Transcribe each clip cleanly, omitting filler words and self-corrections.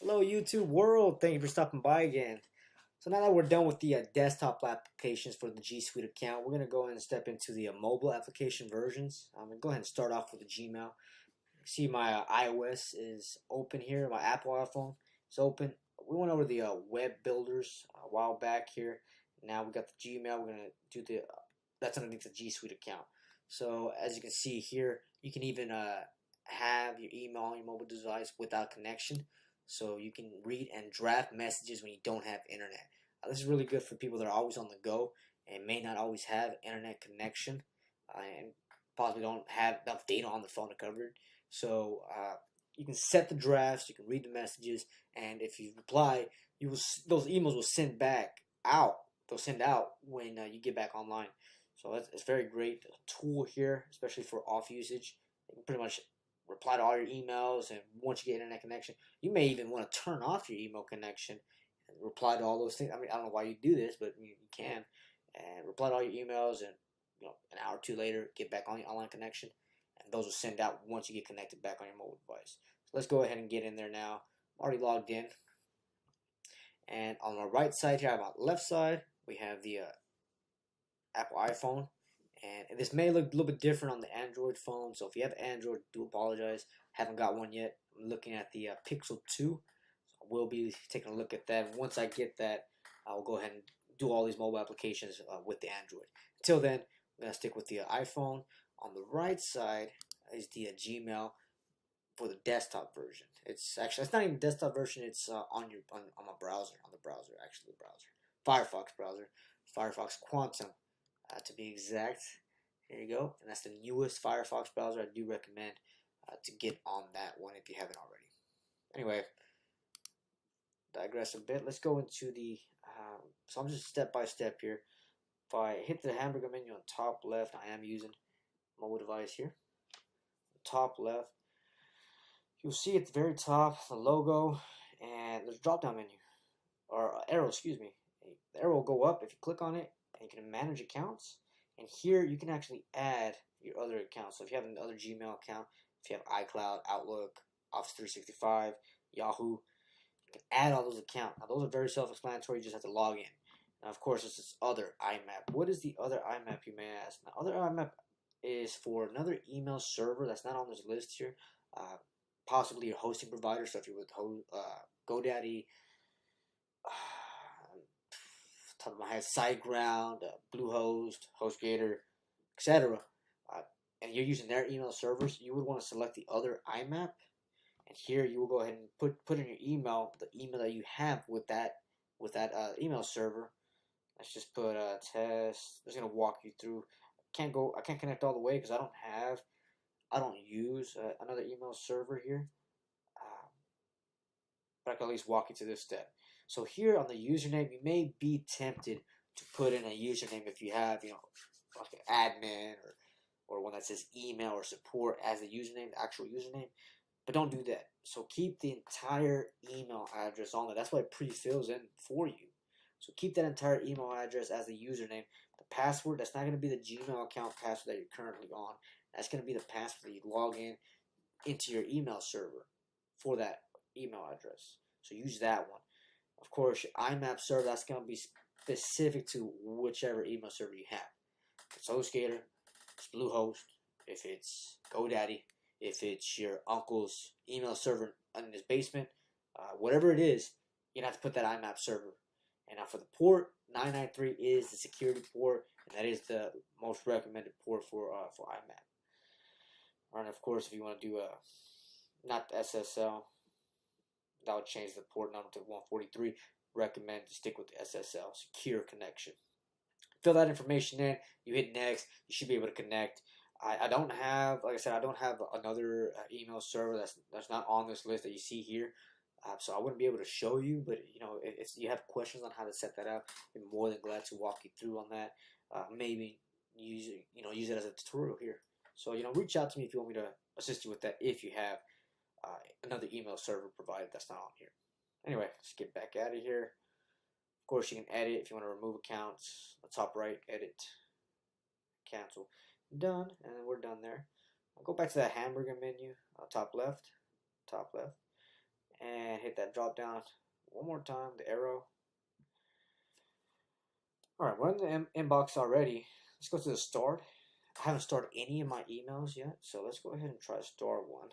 Hello, YouTube world. Thank you for stopping by again. So now that we're done with the desktop applications for the G Suite account, we're going to go ahead and step into the mobile application versions. I'm going to go ahead and start off with the Gmail. See my iOS is open here. My Apple iPhone is open. We went over the web builders a while back here. Now we got the Gmail. We're going to do that's underneath the G Suite account. So as you can see here, you can even have your email on your mobile device without connection. So you can read and draft messages when you don't have internet. This is really good for people that are always on the go and may not always have internet connection and possibly don't have enough data on the phone to cover it. So you can set the drafts, you can read the messages, and if you reply, those emails will send back out. They'll send out when you get back online. So it's very great tool here, especially for off usage. You can pretty much reply to all your emails, and once you get internet connection, you may even want to turn off your email connection and reply to all those things. I mean, I don't know why you do this, but you can, and reply to all your emails, and an hour or two later, get back on your online connection, and those will send out once you get connected back on your mobile device. So let's go ahead and get in there now. I'm already logged in, and on the right side here, on my left side, we have the Apple iPhone. And this may look a little bit different on the Android phone. So if you have Android, do apologize. Haven't got one yet. I'm looking at the Pixel 2. So I will be taking a look at that. And once I get that, I will go ahead and do all these mobile applications with the Android. Until then, I'm going to stick with the iPhone. On the right side is the Gmail for the desktop version. It's not even desktop version. It's on my browser, on the browser, actually the browser. Firefox browser. Firefox Quantum. To be exact. Here you go. And that's the newest Firefox browser. I do recommend to get on that one if you haven't already. Anyway, digress a bit. Let's go into the, so I'm just step by step here. If I hit the hamburger menu on top left, I am using mobile device here. Top left, you'll see at the very top the logo, and there's a drop down menu, or arrow, excuse me. The arrow will go up if you click on it, and you can manage accounts. And here you can actually add your other accounts. So if you have another Gmail account, if you have iCloud, Outlook, Office 365, Yahoo, you can add all those accounts. Now those are very self-explanatory. You just have to log in. Now of course, this is other IMAP. What is the other IMAP, you may ask? Now other IMAP is for another email server that's not on this list here. Possibly your hosting provider. So if you're with GoDaddy, top of my head, SiteGround, Bluehost, HostGator, etc., and you're using their email servers, you would want to select the other IMAP, and here you will go ahead and put in your email, the email that you have with that email server. Let's just put test. I'm just gonna walk you through. I can't connect all the way because I don't use another email server here, but I can at least walk you through this step. So here on the username, you may be tempted to put in a username if you have, like an admin or one that says email or support as the username, the actual username. But don't do that. So keep the entire email address on there. That's what it pre-fills in for you. So keep that entire email address as the username. The password, that's not going to be the Gmail account password that you're currently on. That's going to be the password that you log in into your email server for that email address. So use that one. Of course, your IMAP server, that's going to be specific to whichever email server you have. If it's HostGator, it's Bluehost, if it's GoDaddy, if it's your uncle's email server in his basement, whatever it is, you're going to have to put that IMAP server. And now for the port, 993 is the security port, and that is the most recommended port for IMAP. And of course, if you want to do not the SSL, that would change the port number to 143. Recommend to stick with the SSL, secure connection. Fill that information in. You hit next. You should be able to connect. I don't have, like I said, I don't have another email server that's not on this list that you see here. So I wouldn't be able to show you, but if you have questions on how to set that up, I'm more than glad to walk you through on that. Maybe use it as a tutorial here. So reach out to me if you want me to assist you with that. If you have another email server provided that's not on here. Anyway, let's get back out of here. Of course, you can edit if you want to remove accounts. The top right, edit, cancel, done, and then we're done there. I'll go back to that hamburger menu, top left, and ahead, hit that drop down one more time, the arrow. All right, we're in the inbox already. Let's go to the start. I haven't started any of my emails yet, so let's go ahead and try to start one.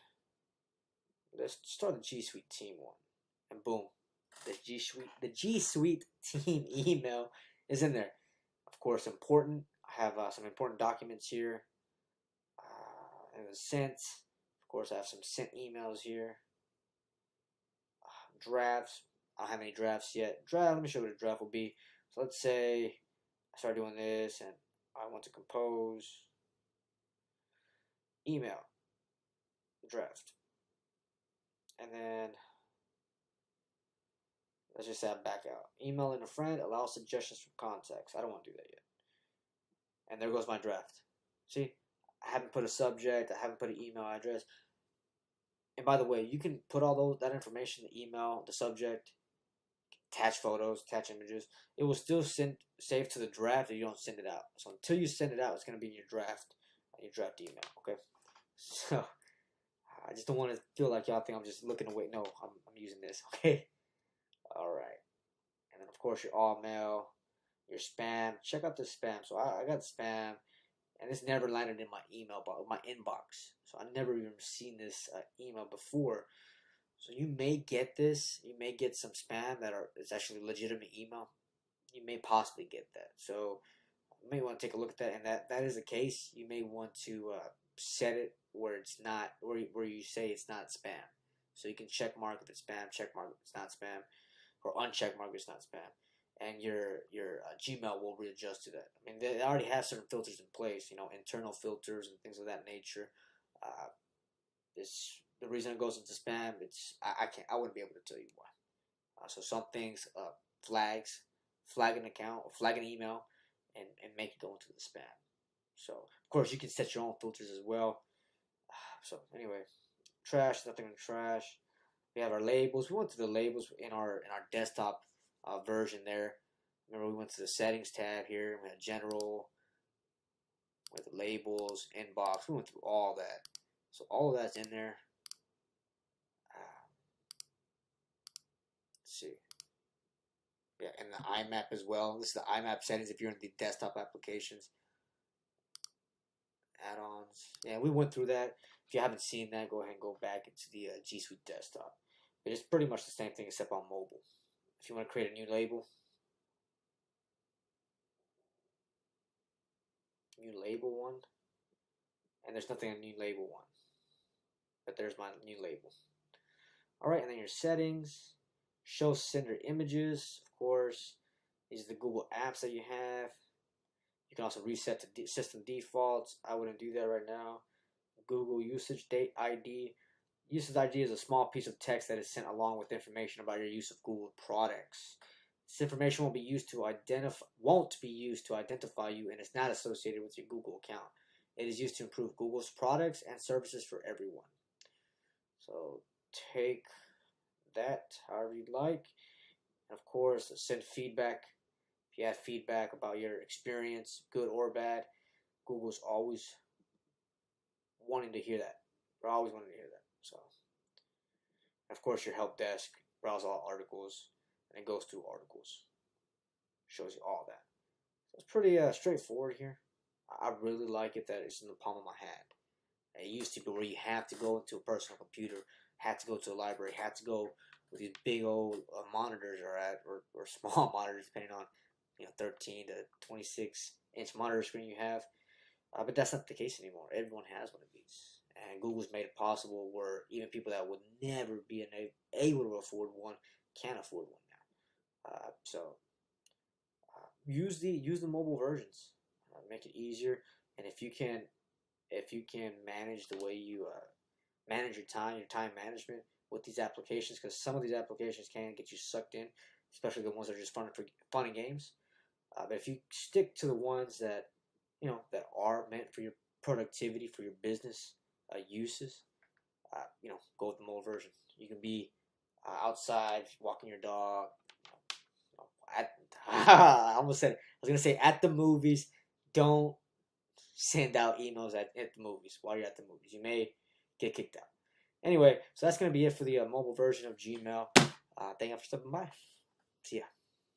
Let's start the G Suite team one, and boom, the G Suite team email is in there. Of course, important. I have some important documents here. And the sent. Of course, I have some sent emails here. Drafts. I don't have any drafts yet. Let me show you what a draft will be. So let's say I start doing this and I want to compose email draft. And then let's just say I back out. Emailing a friend, allow suggestions from contacts. I don't want to do that yet. And there goes my draft. See, I haven't put a subject. I haven't put an email address. And by the way, you can put all that information, the email, the subject, attach photos, attach images. It will still save to the draft if you don't send it out. So until you send it out, it's going to be in your draft email. Okay. So I just don't want to feel like y'all think I'm just looking away. No, I'm using this. Okay. All right. And then of course your all mail, your spam. Check out the spam. So I got spam, and it's never landed in my inbox. So I never even seen this email before. So you may get this. You may get some spam it's actually legitimate email. You may possibly get that. So you may want to take a look at that. And that is the case. You may want to set it where it's not, where you say it's not spam. So you can check mark if it's spam, check mark if it's not spam, or uncheck mark if it's not spam. And your Gmail will readjust to that. I mean, they already have certain filters in place, internal filters and things of that nature. The reason it goes into spam, I wouldn't be able to tell you why. So some things, flag an account or flag an email, and make it go into the spam. So of course you can set your own filters as well. So anyway, trash, nothing in trash. We have our labels. We went to the labels in our desktop version there. Remember, we went to the settings tab here. We had general with the labels, inbox. We went through all that. So all of that's in there. Let's see. Yeah, and the IMAP as well. This is the IMAP settings if you're in the desktop applications. Add-ons. Yeah, we went through that. If you haven't seen that, go ahead and go back into the G Suite desktop. But it's pretty much the same thing except on mobile. If you want to create a new label one, and there's nothing on new label one, but there's my new label. All right, and then your settings, show sender images. Of course, these are the Google apps that you have. You can also reset to system defaults. I wouldn't do that right now. Google usage date ID. Usage ID is a small piece of text that is sent along with information about your use of Google products. This information won't be used to identify you, and is not associated with your Google account. It is used to improve Google's products and services for everyone. So take that however you'd like. And of course, send feedback. If you have feedback about your experience, good or bad, Google's always wanting to hear that. They're always wanting to hear that. So, of course, your help desk, browse all articles, and it goes through articles. Shows you all that. So it's pretty straightforward here. I really like it that it's in the palm of my hand. It used to be where you have to go into a personal computer, had to go to a library, had to go where these big old monitors are at, or small monitors, depending on 13 to 26-inch monitor screen you have. But that's not the case anymore. Everyone has one of these. And Google's made it possible where even people that would never be able to afford one can afford one now. So use the mobile versions. Make it easier. And if you can manage the way you manage your time management with these applications, because some of these applications can get you sucked in, especially the ones that are just fun and games. But if you stick to the ones that that are meant for your productivity, for your business uses, go with the mobile version. You can be outside walking your dog. I almost said it. I was gonna say at the movies. Don't send out emails at the movies while you're at the movies. You may get kicked out. Anyway, so that's going to be it for the mobile version of Gmail. Thank you for stopping by. See ya.